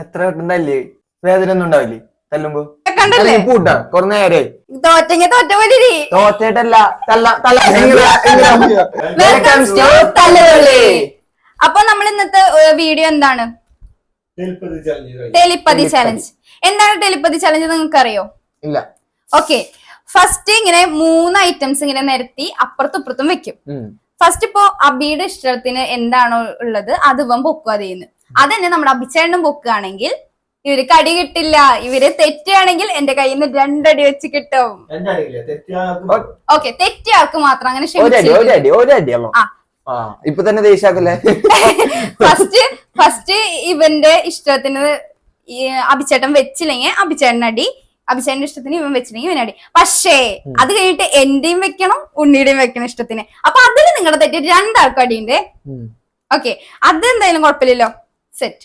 എത്ര കിട്ടണ്ടല്ലേ? വേദന ഒന്നും ഉണ്ടാവില്ലേ തല്ലുമ്പോ? കണ്ടല്ലേ പൂട്ടാ കൊറേ നേരെ തോറ്റ പോലെ തോറ്റേട്ടല്ല. അപ്പൊ നമ്മൾ ഇന്നത്തെ വീഡിയോ എന്താണ്? Telepathy challenge. എന്താണ് ടെലിപ്പതി ചലഞ്ച് നിങ്ങൾക്ക് അറിയോ? ഇല്ല. ഓക്കെ, ഫസ്റ്റ് ഇങ്ങനെ 3 ഐറ്റംസ് ഇങ്ങനെ നിരത്തി അപ്പുറത്തും ഇപ്പുറത്തും വെക്കും. ഫസ്റ്റ് ഇപ്പോ അബിയുടെ ഇഷ്ടത്തിന് എന്താണോ ഉള്ളത് അത് ഇവൻ പൊക്കുക ചെയ്യുന്നത്. അതന്നെ നമ്മുടെ അഭിചേട്ടനും പൊക്കുകയാണെങ്കിൽ ഇവര് കടി കിട്ടില്ല. ഇവര് തെറ്റുകയാണെങ്കിൽ എന്റെ കയ്യിൽ നിന്ന് 2 അടി വെച്ച് കിട്ടും. ഓക്കെ, തെറ്റിയ ആൾക്ക് മാത്രം അങ്ങനെ ഇപ്പൊ തന്നെ ദേഷ്യാക്കല്ലേ. ഫസ്റ്റ് ഇവന്റെ ഇഷ്ടത്തിന് അഭിചേട്ടൻ വെച്ചില്ലെങ്കിൽ അഭിചേട്ടൻ അടി, അഭിചേട്ടന്റെ ഇഷ്ടത്തിന് ഇവൻ വെച്ചില്ലെങ്കിൽ ഇവനടി. പക്ഷേ അത് കഴിഞ്ഞിട്ട് എന്റെയും വെക്കണം ഉണ്ണിയുടെയും വെക്കണം ഇഷ്ടത്തിന്. അപ്പൊ അതിൽ നിങ്ങളുടെ തെറ്റ് 2 ആൾക്കും അടിയുണ്ട്. ഓക്കെ, അത് എന്തായാലും കുഴപ്പമില്ലല്ലോ. സെറ്റ്.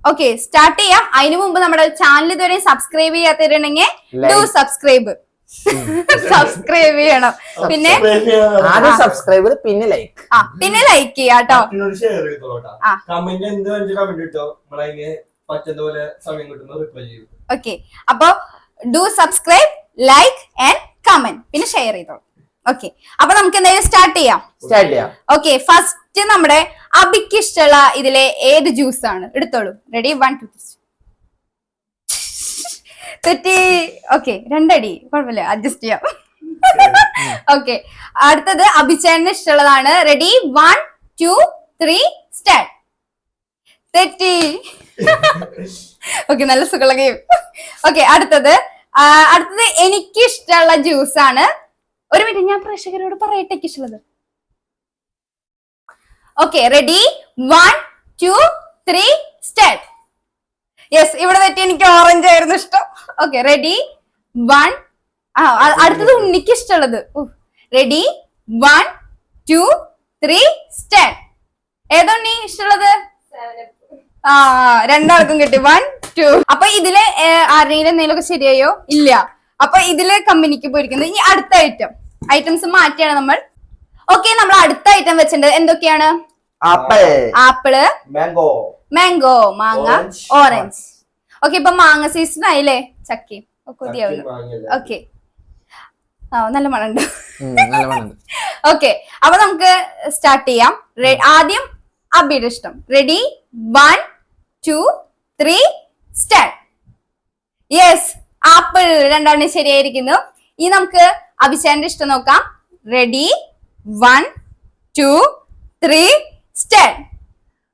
ഓക്കെ, സ്റ്റാർട്ട് ചെയ്യാം. അതിനു മുമ്പ് നമ്മുടെ ചാനൽ ഇതുവരെ സബ്സ്ക്രൈബ് ചെയ്യാത്തവരുണ്ടെങ്കിൽ സബ്സ്ക്രൈബ് ചെയ്യണം. പിന്നെ സബ്സ്ക്രൈബ് പിന്നെ ലൈക്ക് ചെയ്യാട്ടോ. ഓക്കെ, അപ്പൊ do subscribe, like and comment, പിന്നെ ഷെയർ ചെയ്തോളൂ. ഓക്കെ, അപ്പൊ നമുക്ക് എന്തായാലും സ്റ്റാർട്ട് ചെയ്യാം. ഓക്കെ, ഫസ്റ്റ് നമ്മുടെ അബിക്ക് ഇഷ്ടമുള്ള ഇതിലെ ഏത് ജ്യൂസ് ആണ്? എടുത്തോളൂ. റെഡി? 1 2 3. തെറ്റി. ഓക്കെ, 2 അടി കുഴപ്പമില്ല, അഡ്ജസ്റ്റ് ചെയ്യാം. ഓക്കെ, അടുത്തത് അഭിചേട്ടന് ഇഷ്ടമുള്ളതാണ്. റെഡി? 1 2 3 സ്റ്റാർട്ട്. തെറ്റി. ഓക്കെ, നല്ല സുഖമുള്ള ഗെയിം. ഓക്കെ, അടുത്തത് എനിക്ക് ഇഷ്ടമുള്ള ജ്യൂസ് ആണ്. ഒരു മിനിറ്റ്, ഞാൻ പ്രേക്ഷകരോട് പറയട്ടെ ഇഷ്ടമുള്ളത്. Okay, ready? 1 2 3 സ്റ്റാർട്ട്. യെസ്, ഇവിടെ തെറ്റി. എനിക്ക് ഓറഞ്ച് ആയിരുന്നു ഇഷ്ടം. Okay, ready? 1. അടുത്തത് ഉണ്ണിക്ക് ഇഷ്ടമുള്ളത്. റെഡി? 1 2 3 സ്റ്റാർട്ട്. ഏതുണ്ണി ഇഷ്ടമുള്ളത്? 2 ആൾക്കും കിട്ടി. 1 2. അപ്പൊ ഇതില് ആരെങ്കിലും എന്തെങ്കിലും ഒക്കെ ശരിയായോ? ഇല്ല. അപ്പൊ ഇതില് കമ്പനിക്ക് പോയിരിക്കുന്നത്. ഇനി അടുത്ത ഐറ്റംസ് മാറ്റിയാണ് നമ്മൾ. ഓക്കെ, നമ്മൾ അടുത്ത ഐറ്റം വെച്ചിട്ടുണ്ട്. എന്തൊക്കെയാണ്? ആപ്പിള്, മാംഗോ, മാങ്ങ, ഓറഞ്ച്. ഓക്കെ, ഇപ്പൊ മാങ്ങ സീസൺ ആയില്ലേ? ചക്കി കൊതിയാവുന്നു. ഓക്കെ, നല്ല മണുണ്ട്. ഓക്കെ, അപ്പൊ നമുക്ക് സ്റ്റാർട്ട് ചെയ്യാം. ആദ്യം അബിയുടെ ഇഷ്ടം. റെഡി? 1 2 3 സ്റ്റാർട്ട്. Yes, apple. 2 ശരിയായിരിക്കുന്നു. ഇനി നമുക്ക് അഭിചേട്ടന്റെ ഇഷ്ടം നോക്കാം. റെഡി? 1 2 3 സ്റ്റാർട്ട്.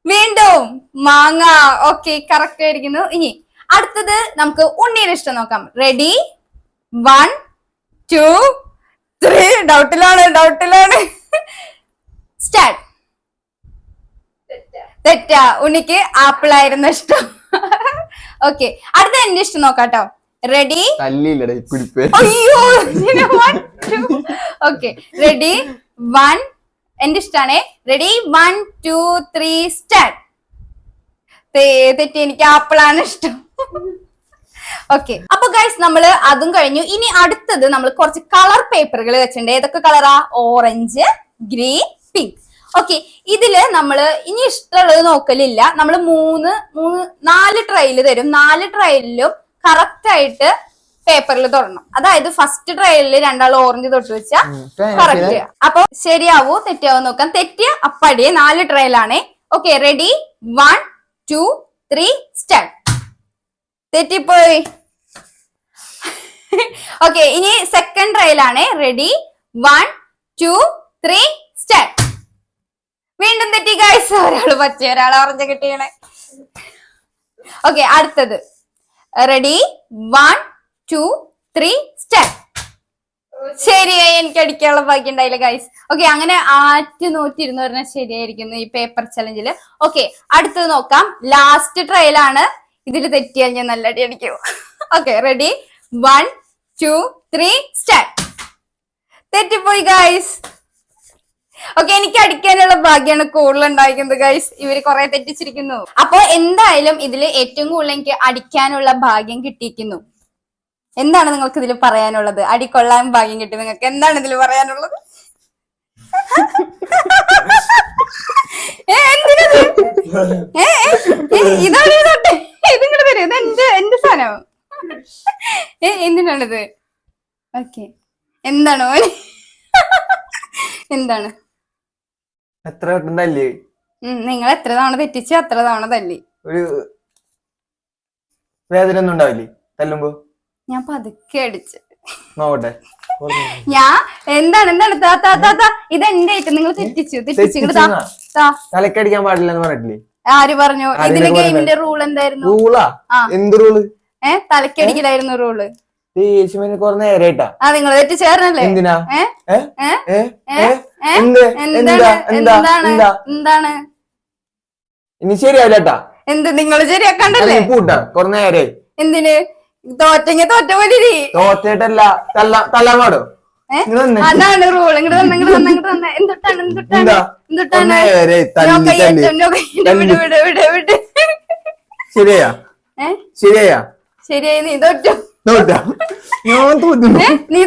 വീണ്ടും മാങ്ങ. ഓക്കെ, കറക്റ്റ് ആയിരിക്കുന്നു. ഇനി അടുത്തത് നമുക്ക് ഉണ്ണിയുടെ ഇഷ്ടം നോക്കാം. റെഡി? 1 2 3. ഡൗട്ടിലാണ്. സ്റ്റാർട്ട്. തെറ്റാ. ഉണ്ണിക്ക് ആപ്പിൾ ആയിരുന്നു ഇഷ്ടം. ഓക്കെ, അടുത്ത എന്റെ ഇഷ്ടം നോക്കാട്ടോ. റെഡി? അയ്യോ. Okay, ready? 1. എന്റെ ഇഷ്ടാണേ. റെഡി? 1 2 3 സ്റ്റാർട്ട്. തെറ്റി. എനിക്ക് ആപ്പിളാണ് ഇഷ്ടം. ഓക്കെ, അപ്പൊ ഗൈസ് നമ്മള് അതും കഴിഞ്ഞു. ഇനി അടുത്തത് നമ്മൾ കുറച്ച് കളർ പേപ്പറുകൾ വെച്ചിട്ടുണ്ട്. ഏതൊക്കെ കളറാ? Orange, green, pink. ഓക്കെ, ഇതില് നമ്മള് ഇനി ഇഷ്ടമുള്ളത് നോക്കലില്ല. നമ്മള് 4 ട്രയല് തരും. 4 ട്രയലിലും കറക്റ്റ് ആയിട്ട് പേപ്പറിൽ തൊടണം. അതായത് ഫസ്റ്റ് ട്രയലില് 2 ആൾ ഓറഞ്ച് തൊട്ട് വെച്ചാ കറക്റ്റ്. അപ്പൊ ശരിയാവോ തെറ്റിയാവോ നോക്കാം. തെറ്റിയ അപ്പടിയെ 4 ട്രയലാണ്. Okay, ready? 1 2 3 സ്റ്റാർട്ട്. തെറ്റിപ്പോയി. ഓക്കെ, ഇനി സെക്കൻഡ് ട്രയലാണ്. റെഡി? 1 2 3 സ്റ്റാർട്ട്. വീണ്ടും തെറ്റി ഗൈസ്. ഒരാള് പറ്റി, ഒരാൾ ഓറഞ്ച് കിട്ടിയാണ്. ഓക്കെ, അടുത്തത്. റെഡി? 1 2 3 സ്റ്റാർട്ട്. ശരിയായി. എനിക്ക് അടിക്കാനുള്ള ഭാഗ്യം ഉണ്ടായില്ല ഗൈസ്. ഓക്കെ, അങ്ങനെ 100 പറഞ്ഞാൽ ശരിയായിരിക്കുന്നു ഈ പേപ്പർ ചലഞ്ചില്. ഓക്കെ, അടുത്തത് നോക്കാം. ലാസ്റ്റ് ട്രയലാണ്. ഇതിൽ തെറ്റിയാൽ ഞാൻ നല്ല അടി അടിക്കും. Okay, ready? 1 2 3 സ്റ്റാർട്ട്. തെറ്റിപ്പോയി ഗൈസ്. ഓക്കെ, എനിക്ക് അടിക്കാനുള്ള ഭാഗ്യമാണ് കൂടുതൽ ഉണ്ടായിരിക്കുന്നത് ഗൈസ്. ഇവര് കുറെ തെറ്റിച്ചിരിക്കുന്നു. അപ്പൊ എന്തായാലും ഇതിൽ ഏറ്റവും കൂടുതൽ എനിക്ക് അടിക്കാനുള്ള ഭാഗ്യം കിട്ടിയിരിക്കുന്നു. എന്താണ് നിങ്ങൾക്ക് ഇതിൽ പറയാനുള്ളത്? അടി കൊള്ളാൻ ഭാഗ്യം കിട്ടി. നിങ്ങൾക്ക് എന്താണ് ഇതിൽ പറയാനുള്ളത്? എന്തിനത്? ഇതാണ് തൊട്ടെ, ഇതിങ്ങോട്ട് വരും, ഇത് എന്റെ സാധനം. എന്തിനാണിത്? ഓക്കെ, എന്താണോ എന്താണ്? എത്ര വട്ടം തല്ലി? നിങ്ങൾ എത്ര തവണ തെറ്റിച്ച് അത്ര തവണ തല്ലി. ഒരു വേദന ഒന്നും ഉണ്ടാവില്ലേ തല്ലുമ്പോ? ഞാൻ പതുക്കെ അടിച്ച് നോക്കട്ടെ. ഞാൻ എന്താണ് ഇത് എന്റെ ഐറ്റം, നിങ്ങൾ തെറ്റിച്ചു തലക്കടിക്കാൻ പാടില്ലെന്ന് പറഞ്ഞിട്ടില്ലേ? ആര് പറഞ്ഞു? ഇതിന്റെ ഗെയിമിന്റെ റൂൾ എന്തായിരുന്നു? റൂളാ? എന്ത് റൂള്? തലക്കടിക്കലായിരുന്നു റൂള്. യേശുവിനെ കുറെ നേരായിട്ടാ. നിങ്ങൾ തെറ്റിച്ചേർന്നല്ലേ? എന്തിനാ? എന്താണ് ഇനി ശരിയാവില്ലട്ടാ. എന്ത് നിങ്ങൾ ശരിയാക്കണ്ടല്ലേ? പൂട്ടാ കുറെ നേരായി. എന്തിന്? തോറ്റെങ്കിൽ തോറ്റ പോലെ തോറ്റേട്ടല്ല, തല്ലാൻ പാടോ? അതാണ് റൂൾ. ശരിയാ? ശരിയാ? ശരിയായി. നീ തോറ്റു. ഞാൻ തോറ്റു. നീ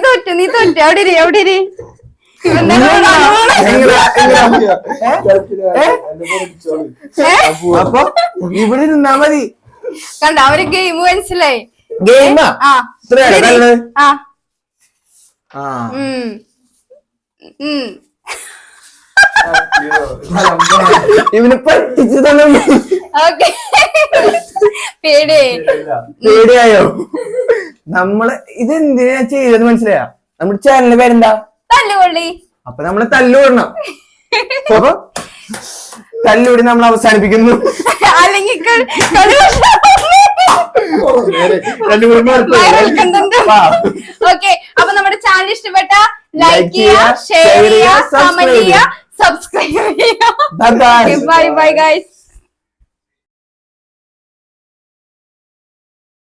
തോറ്റു. അവിടെ ഇരി. അപ്പൊ ഇവിടെ നിന്നാ മതി. കണ്ട, അവര് ഗെയിം മനസ്സിലായി. ഗെയിമാ? ഇവന് പറ്റിച്ചു തന്നെ. പേടിയായോ? നമ്മള് ഇതെന്തിനാ ചെയ്തത് മനസ്സിലായോ? നമ്മുടെ ചാനലിന്റെ പേരെന്താ? തല്ലുകൊള്ളി. അപ്പൊ നമ്മള് തല്ലുകൊള്ളണം. അപ്പൊ തല്ലുകൂടി നമ്മൾ അവസാനിപ്പിക്കുന്നു. അല്ലെങ്കിൽ ഓക്കെ. അപ്പൊ നമ്മുടെ ചാനൽ ഇഷ്ടപ്പെട്ട ലൈക്ക് ചെയ്യുക, ഷെയർ ചെയ്യുക, കമന്റ് ചെയ്യുക, സബ്സ്ക്രൈബ് ചെയ്യുക. Bye bye guys.